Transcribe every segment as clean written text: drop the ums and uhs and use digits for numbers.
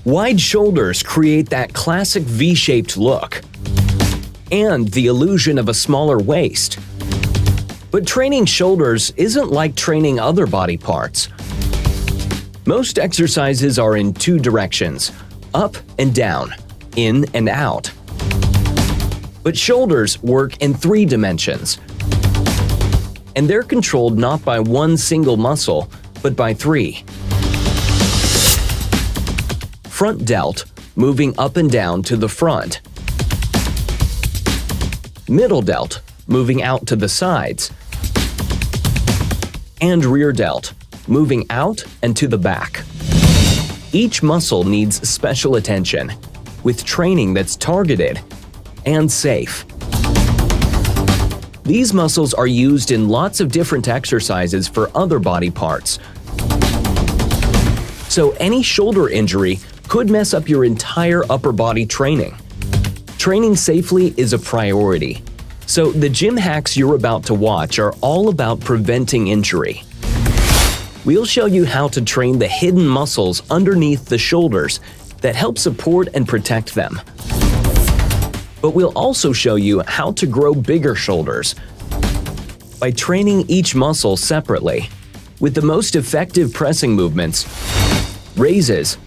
Wide shoulders create that classic V-shaped look and the illusion of a smaller waist. But training shoulders isn't like training other body parts. Most exercises are in two directions, up and down, in and out. But shoulders work in three dimensions. And they're controlled not by one single muscle, but by three. Front delt, moving up and down to the front. Middle delt, moving out to the sides. And rear delt, moving out and to the back. Each muscle needs special attention, with training that's targeted and safe. These muscles are used in lots of different exercises for other body parts. So any shoulder injury could mess up your entire upper body training. Training safely is a priority. So the gym hacks you're about to watch are all about preventing injury. We'll show you how to train the hidden muscles underneath the shoulders that help support and protect them. But we'll also show you how to grow bigger shoulders by training each muscle separately with the most effective pressing movements, raises,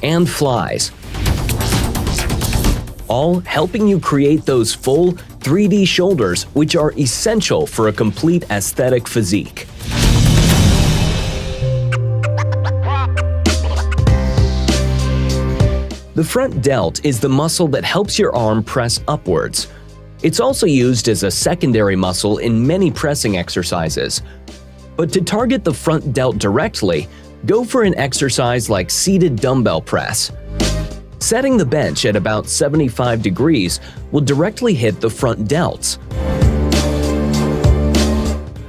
and flies, all helping you create those full 3D shoulders which are essential for a complete aesthetic physique. The front delt is the muscle that helps your arm press upwards. It's also used as a secondary muscle in many pressing exercises. But to target the front delt directly, go for an exercise like seated dumbbell press. Setting the bench at about 75 degrees will directly hit the front delts.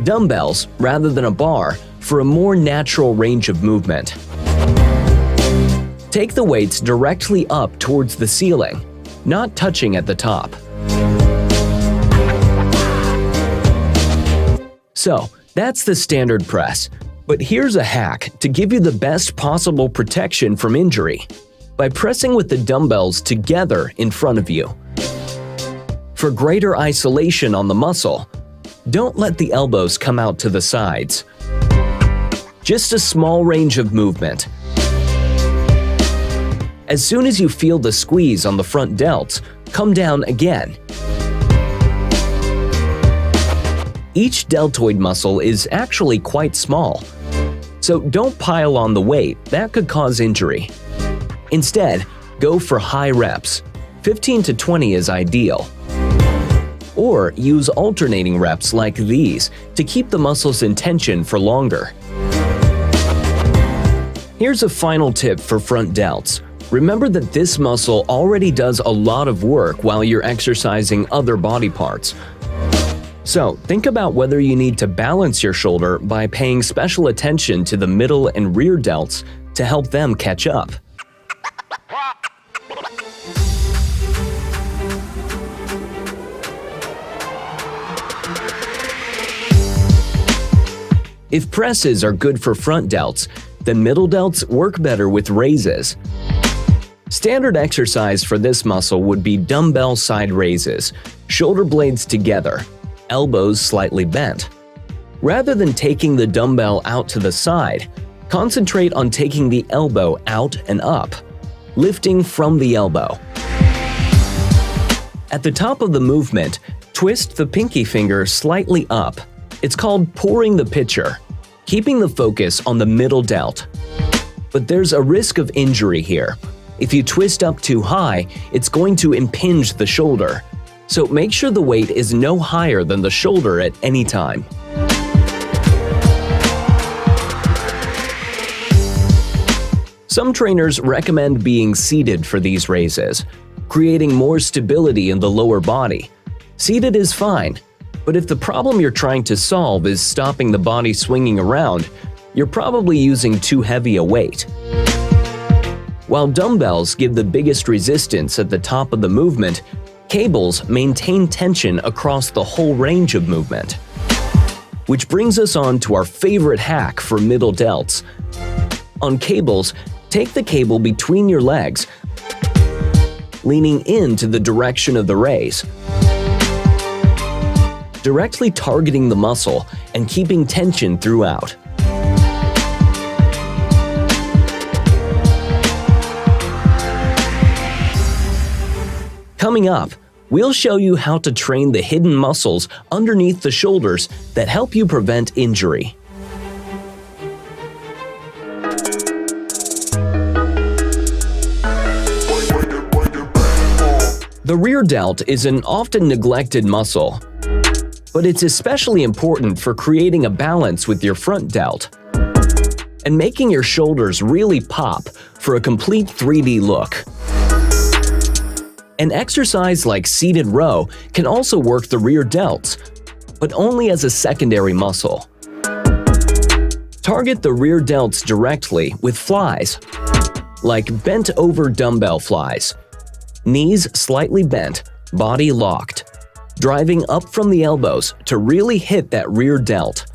Dumbbells, rather than a bar, for a more natural range of movement. Take the weights directly up towards the ceiling, not touching at the top. So, that's the standard press. But here's a hack to give you the best possible protection from injury by pressing with the dumbbells together in front of you. For greater isolation on the muscle, don't let the elbows come out to the sides. Just a small range of movement. As soon as you feel the squeeze on the front delts, come down again. Each deltoid muscle is actually quite small, so don't pile on the weight, that could cause injury. Instead, go for high reps. 15 to 20 is ideal. Or use alternating reps like these to keep the muscles in tension for longer. Here's a final tip for front delts. Remember that this muscle already does a lot of work while you're exercising other body parts. So, think about whether you need to balance your shoulder by paying special attention to the middle and rear delts to help them catch up. If presses are good for front delts, then middle delts work better with raises. Standard exercise for this muscle would be dumbbell side raises, shoulder blades together, elbows slightly bent. Rather than taking the dumbbell out to the side, concentrate on taking the elbow out and up, lifting from the elbow. At the top of the movement, twist the pinky finger slightly up. It's called pouring the pitcher, keeping the focus on the middle delt. But there's a risk of injury here. If you twist up too high, it's going to impinge the shoulder. So make sure the weight is no higher than the shoulder at any time. Some trainers recommend being seated for these raises, creating more stability in the lower body. Seated is fine, but if the problem you're trying to solve is stopping the body swinging around, you're probably using too heavy a weight. While dumbbells give the biggest resistance at the top of the movement, cables maintain tension across the whole range of movement. Which brings us on to our favorite hack for middle delts. On cables, take the cable between your legs, leaning into the direction of the rays, directly targeting the muscle and keeping tension throughout. Coming up, we'll show you how to train the hidden muscles underneath the shoulders that help you prevent injury. The rear delt is an often neglected muscle, but it's especially important for creating a balance with your front delt and making your shoulders really pop for a complete 3D look. An exercise like seated row can also work the rear delts, but only as a secondary muscle. Target the rear delts directly with flies, like bent-over dumbbell flies. Knees slightly bent, body locked, driving up from the elbows to really hit that rear delt.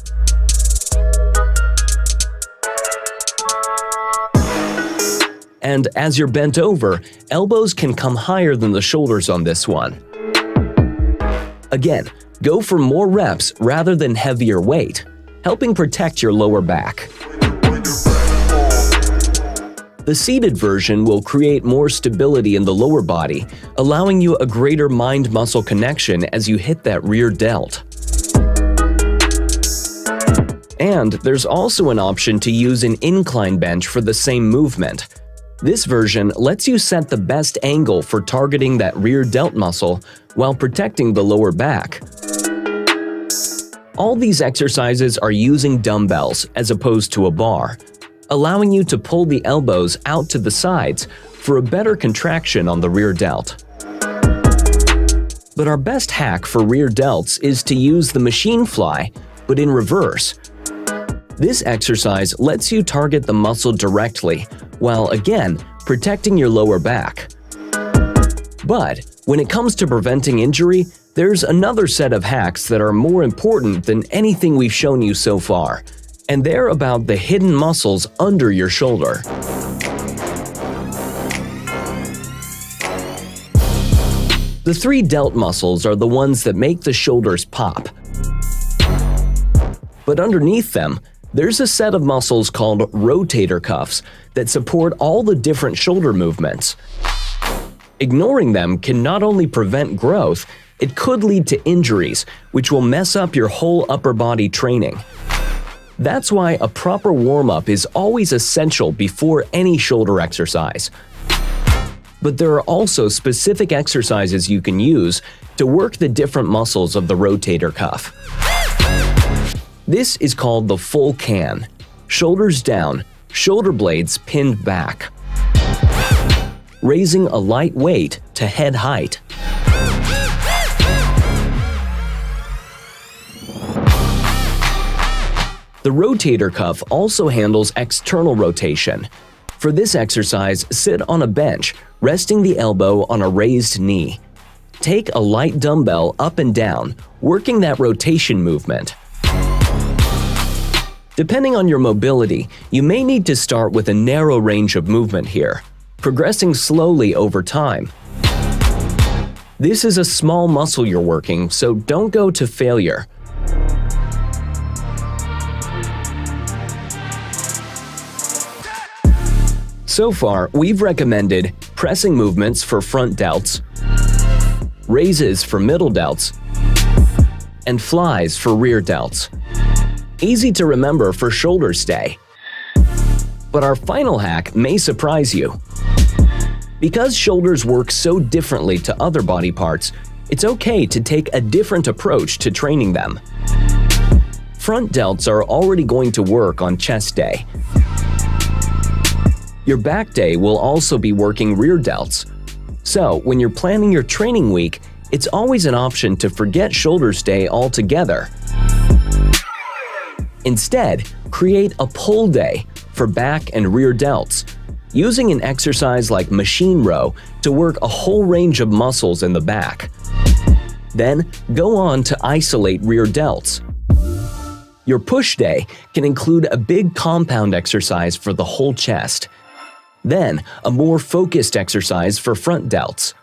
And as you're bent over, elbows can come higher than the shoulders on this one. Again, go for more reps rather than heavier weight, helping protect your lower back. The seated version will create more stability in the lower body, allowing you a greater mind-muscle connection as you hit that rear delt. And there's also an option to use an incline bench for the same movement. This version lets you set the best angle for targeting that rear delt muscle while protecting the lower back. All these exercises are using dumbbells as opposed to a bar, allowing you to pull the elbows out to the sides for a better contraction on the rear delt. But our best hack for rear delts is to use the machine fly, but in reverse. This exercise lets you target the muscle directly, while again protecting your lower back. But when it comes to preventing injury, there's another set of hacks that are more important than anything we've shown you so far, and they're about the hidden muscles under your shoulder. The 3 delt muscles are the ones that make the shoulders pop. But underneath them, there's a set of muscles called rotator cuffs that support all the different shoulder movements. Ignoring them can not only prevent growth, it could lead to injuries, which will mess up your whole upper body training. That's why a proper warm-up is always essential before any shoulder exercise. But there are also specific exercises you can use to work the different muscles of the rotator cuff. This is called the full can. Shoulders down, shoulder blades pinned back. Raising a light weight to head height. The rotator cuff also handles external rotation. For this exercise, sit on a bench, resting the elbow on a raised knee. Take a light dumbbell up and down, working that rotation movement. Depending on your mobility, you may need to start with a narrow range of movement here, progressing slowly over time. This is a small muscle you're working, so don't go to failure. So far, we've recommended pressing movements for front delts, raises for middle delts, and flies for rear delts. Easy to remember for shoulder stay. But our final hack may surprise you. Because shoulders work so differently to other body parts, it's okay to take a different approach to training them. Front delts are already going to work on chest day. Your back day will also be working rear delts. So, when you're planning your training week, it's always an option to forget shoulders day altogether. Instead, create a pull day for back and rear delts, using an exercise like machine row to work a whole range of muscles in the back. Then, go on to isolate rear delts. Your push day can include a big compound exercise for the whole chest. Then, a more focused exercise for front delts.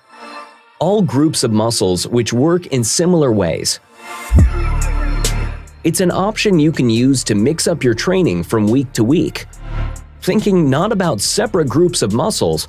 All groups of muscles which work in similar ways. It's an option you can use to mix up your training from week to week. Thinking not about separate groups of muscles,